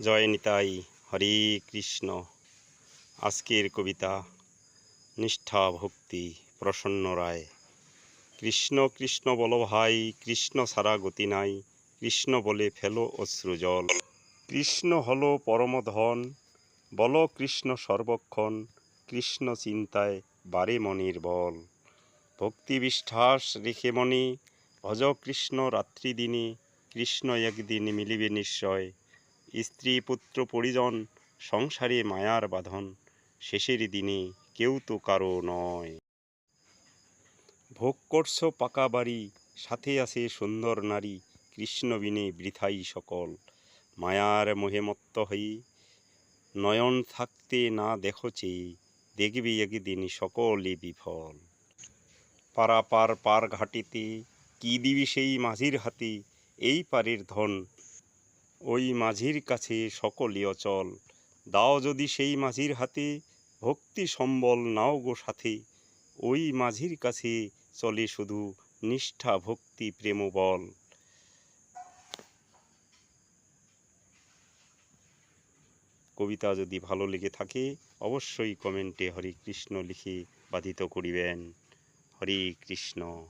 জয় নিতাই, হরে কৃষ্ণ। আজকের কবিতা নিষ্ঠা ভক্তি প্রসন্ন রায়। কৃষ্ণ কৃষ্ণ বলো ভাই, কৃষ্ণ ছাড়া গতি নাই, কৃষ্ণ বলে ফেলো অশ্রুজল। কৃষ্ণ হলো পরমধন, বলো কৃষ্ণ সর্বক্ষণ, কৃষ্ণ চিন্তায় বারে মনির বল। ভক্তি বিশ্বাস রেখে মনে ভজ কৃষ্ণ রাত্রি দিনে, কৃষ্ণ একদিন মিলিবে নিশ্চয়। স্ত্রী পুত্র পরিজন সংসারে মায়ার বাঁধন, শেষের দিনে কেউ তো কারো নয়। ভোগ করছো পাকা বাড়ি, সাথে আছে সুন্দর নারী, কৃষ্ণ বিনে বৃথাই সকল। মায়ার মোহে মত্ত হয়ে নয়ন থাকতে না দেখো চেয়ে, দেখবি একদিন সকলই বিফল। পারাপার পার ঘাটিতে কি দিবি সেই মাঝির হাতে, এই পারের ধন ওই মাঝির কাছে সকলই অচল। দাও যদি সেই মাঝির হাতে, ভক্তি সম্বল নাও গো সাথে, ওই মাঝির কাছে চলে শুধু নিষ্ঠা ভক্তি প্রেম বল। কবিতা যদি ভালো লেগে থাকে অবশ্যই কমেন্টে হরে কৃষ্ণ লিখে বাধিত করিবেন। হরে কৃষ্ণ।